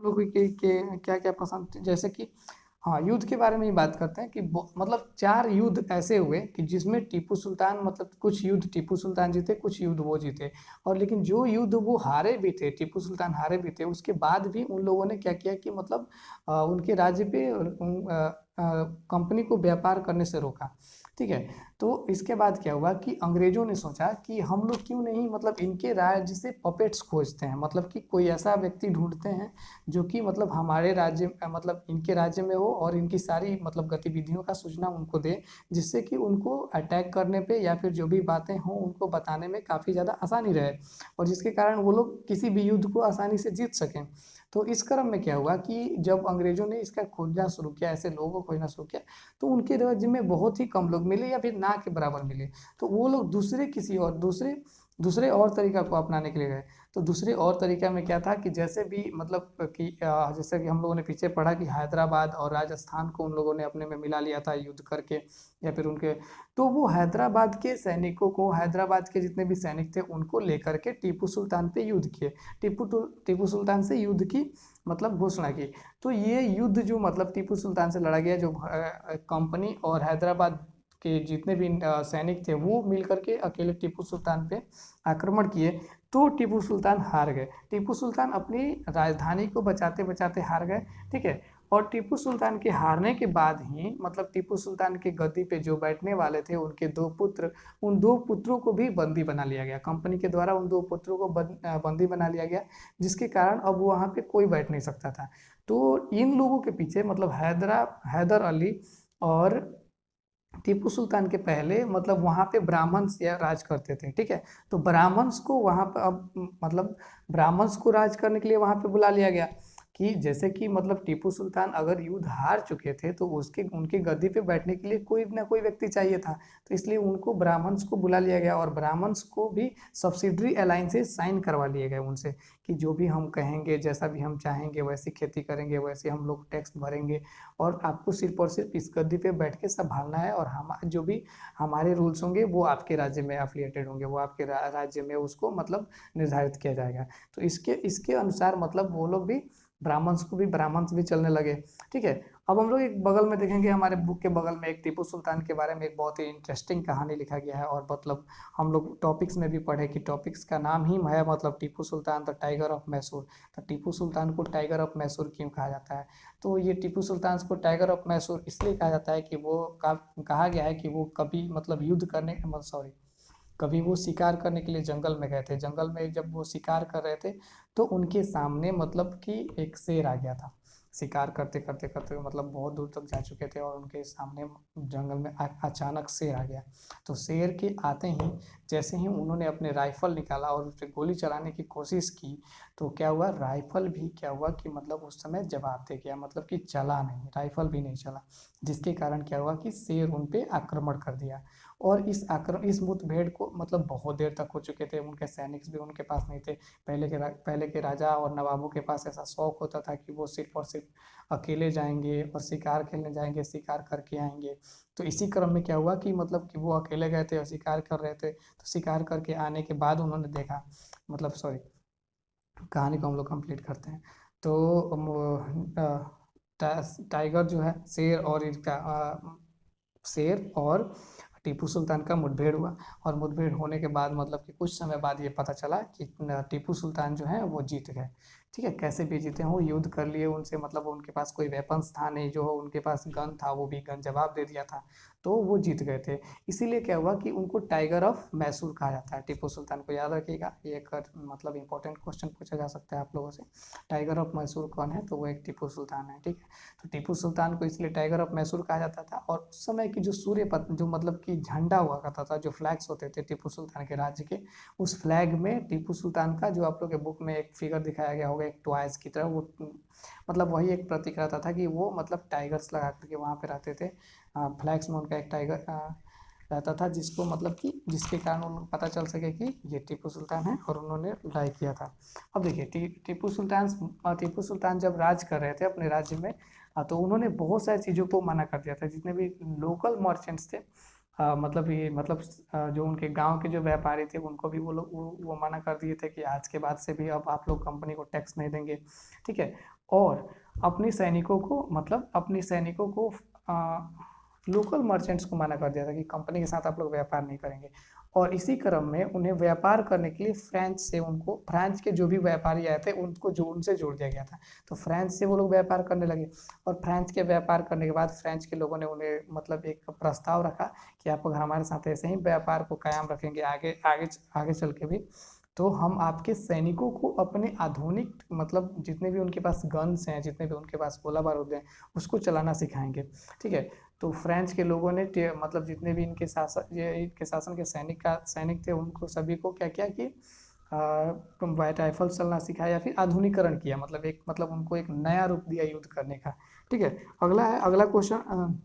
लोगों के क्या क्या पसंद थे, जैसे कि हाँ, युद्ध के बारे में ही बात करते हैं कि मतलब 4 युद्ध ऐसे हुए कि जिसमें टीपू सुल्तान मतलब कुछ युद्ध टीपू सुल्तान जीते, कुछ युद्ध वो जीते। और लेकिन जो युद्ध वो हारे भी थे, टीपू सुल्तान हारे भी थे, उसके बाद भी उन लोगों ने क्या किया कि मतलब उनके राज्य पे कंपनी को व्यापार करने से रोका। ठीक है। तो इसके बाद क्या हुआ कि अंग्रेजों ने सोचा कि हम लोग क्यों नहीं मतलब इनके राज्य से पपेट्स खोजते हैं, मतलब कि कोई ऐसा व्यक्ति ढूंढते हैं जो कि मतलब हमारे राज्य मतलब इनके राज्य में हो और इनकी सारी मतलब गतिविधियों का सूचना उनको दे, जिससे कि उनको अटैक करने पे या फिर जो भी बातें हों उनको बताने में काफ़ी ज़्यादा आसानी रहे, और जिसके कारण वो लोग किसी भी युद्ध को आसानी से जीत सकें। तो इस क्रम में क्या हुआ कि जब अंग्रेजों ने इसका खोजना शुरू किया, ऐसे लोगों को खोजना शुरू किया, तो उनके राज्य में बहुत ही कम लोग मिले या फिर ना के बराबर मिले। तो वो लोग दूसरे किसी और दूसरे दूसरे और तरीका को अपनाने के लिए गए। तो दूसरे और तरीका में क्या था कि जैसे भी मतलब कि जैसे कि हम लोगों ने पीछे पढ़ा कि हैदराबाद और राजस्थान को उन लोगों ने अपने में मिला लिया था युद्ध करके, या फिर उनके, तो वो हैदराबाद के सैनिकों को, हैदराबाद के जितने भी सैनिक थे उनको लेकर के टीपू सुल्तान पे युद्ध किए। टीपू सुल्तान से युद्ध की मतलब घोषणा की। तो ये युद्ध जो मतलब टीपू सुल्तान से लड़ा गया, जो कंपनी और हैदराबाद के जितने भी सैनिक थे वो मिल करके अकेले टीपू सुल्तान पे आक्रमण किए। तो टीपू सुल्तान हार गए, टीपू सुल्तान अपनी राजधानी को बचाते बचाते हार गए। ठीक है। और टीपू सुल्तान के हारने के बाद ही मतलब टीपू सुल्तान के गद्दी पे जो बैठने वाले थे उनके 2 पुत्र, उन 2 पुत्रों को भी बंदी बना लिया गया, कंपनी के द्वारा उन 2 पुत्रों को बंदी बना लिया गया, जिसके कारण अब वहाँ पे कोई बैठ नहीं सकता था। तो इन लोगों के पीछे मतलब हैदर अली और टीपू सुल्तान के पहले मतलब वहाँ पे ब्राह्मण्स या राज करते थे। ठीक है। तो ब्राह्मण्स को वहाँ पे अब मतलब ब्राह्मण्स को राज करने के लिए वहाँ पे बुला लिया गया कि जैसे कि मतलब टीपू सुल्तान अगर युद्ध हार चुके थे तो उसके उनके गद्दी पे बैठने के लिए कोई ना कोई व्यक्ति चाहिए था। तो इसलिए उनको ब्राह्मण्स को बुला लिया गया, और ब्राह्मण्स को भी सब्सिडरी अलाइंसेस साइन करवा लिए गए उनसे कि जो भी हम कहेंगे, जैसा भी हम चाहेंगे वैसी खेती करेंगे, वैसे हम लोग टैक्स भरेंगे, और आपको सिर्फ और सिर्फ इस गद्दी पे बैठ के संभालना है, और हम जो भी हमारे रूल्स होंगे वो आपके राज्य में एफिलिएटेड होंगे, वो आपके राज्य में उसको मतलब निर्धारित किया जाएगा। तो इसके इसके अनुसार मतलब वो लोग भी ब्राह्मण्स भी चलने लगे। ठीक है। अब हम लोग एक बगल में देखेंगे, हमारे बुक के बगल में एक टीपू सुल्तान के बारे में एक बहुत ही इंटरेस्टिंग कहानी लिखा गया है, और मतलब हम लोग टॉपिक्स में भी पढ़े कि टॉपिक्स का नाम ही है मतलब Tipu Sultan the tiger of Mysore. तो टीपू सुल्तान को टाइगर ऑफ मैसूर क्यों कहा जाता है? तो ये टीपू सुल्तान को टाइगर ऑफ मैसूर इसलिए कहा जाता है कि वो कहा गया है कि वो कभी मतलब युद्ध करने सॉरी कभी वो शिकार करने के लिए जंगल में गए थे। जंगल में जब वो शिकार कर रहे थे तो उनके सामने मतलब कि एक शेर आ गया था। शिकार करते करते करते मतलब बहुत दूर तक जा चुके थे और उनके सामने जंगल में अचानक शेर आ गया। तो शेर के आते ही जैसे ही उन्होंने अपने राइफल निकाला और उस पर गोली चलाने की कोशिश की, तो क्या हुआ, राइफल भी क्या हुआ कि मतलब उस समय जवाब दे गया, मतलब कि चला नहीं, राइफल भी नहीं चला, जिसके कारण क्या हुआ कि शेर उन पे आक्रमण कर दिया। और इस मुठभेड़ को मतलब बहुत देर तक हो चुके थे, उनके सैनिक भी उनके पास नहीं थे। पहले के राजा और नवाबों के पास ऐसा शौक होता था कि वो सिर्फ और सिर्फ अकेले जाएंगे और शिकार खेलने जाएंगे, शिकार करके आएंगे। तो इसी क्रम में क्या हुआ कि मतलब कि वो अकेले गए थे और शिकार कर रहे थे, तो शिकार करके आने के बाद उन्होंने देखा, मतलब सॉरी, कहानी को हम लोग कंप्लीट करते हैं। तो टाइगर जो है, शेर और टीपू सुल्तान का मुठभेड़ हुआ। और मुठभेड़ होने के बाद मतलब कि कुछ समय बाद ये पता चला कि टीपू सुल्तान जो है वो जीत गए। ठीक है। कैसे भी जीते हों, युद्ध कर लिए उनसे, मतलब उनके पास कोई वेपन्स था नहीं, जो उनके पास गन था वो भी गन जवाब दे दिया था, तो वो जीत गए थे। इसीलिए क्या हुआ कि उनको टाइगर ऑफ मैसूर कहा जाता है। टीपू सुल्तान को याद रखिएगा, ये एक मतलब इंपॉर्टेंट क्वेश्चन पूछा जा सकता है आप लोगों से। टाइगर ऑफ मैसूर कौन है? तो वो एक टीपू सुल्तान है। ठीक है। तो टीपू सुल्तान को इसलिए टाइगर ऑफ मैसूर कहा जाता था। और उस समय की जो जो मतलब कि झंडा हुआ करता था, जो फ्लैग्स होते थे टीपू सुल्तान के राज्य के, उस फ्लैग में टीपू सुल्तान का जो आप लोग के बुक में एक फिगर दिखाया गया होगा एक टॉयज की तरह, वो मतलब वही एक प्रतीक रहता था कि वो मतलब टाइगर्स लगा करके वहाँ पे रहते थे। फ्लैग्स में उनका एक टाइगर रहता था, जिसको मतलब कि जिसके कारण उनको पता चल सके कि ये टीपू सुल्तान है और उन्होंने लड़ाई किया था। अब देखिए टीपू सुल्तान जब राज कर रहे थे अपने राज्य में, तो उन्होंने बहुत सारी चीज़ों को मना कर दिया था। जितने भी लोकल मर्चेंट्स थे, मतलब ये मतलब जो उनके गांव के जो व्यापारी थे उनको भी वो लोग वो मना कर दिए थे कि आज के बाद से भी अब आप लोग कंपनी को टैक्स नहीं देंगे। ठीक है। और अपनी सैनिकों को लोकल मर्चेंट्स को मना कर दिया था कि कंपनी के साथ आप लोग व्यापार नहीं करेंगे। और इसी क्रम में उन्हें व्यापार करने के लिए फ्रांस के जो भी व्यापारी आए थे उनसे जोड़ दिया गया था। तो फ्रांस से वो लोग व्यापार करने लगे, और फ्रांस के व्यापार करने के बाद फ्रांस के लोगों ने उन्हें मतलब एक प्रस्ताव रखा कि आप अगर हमारे साथ ऐसे ही व्यापार को कायम रखेंगे आगे आगे आगे चल के भी, तो हम आपके सैनिकों को अपने आधुनिक मतलब जितने भी उनके पास गन्स हैं, जितने भी उनके पास गोला बारूद हैं, उसको चलाना सिखाएंगे। ठीक है। तो फ्रेंच के लोगों ने मतलब जितने भी इनके शासन के सैनिक थे, उनको सभी को क्या किया कि वाइट राइफल चलना सिखाया या फिर आधुनिकरण किया, मतलब उनको एक नया रूप दिया युद्ध करने का। ठीक है। अगला क्वेश्चन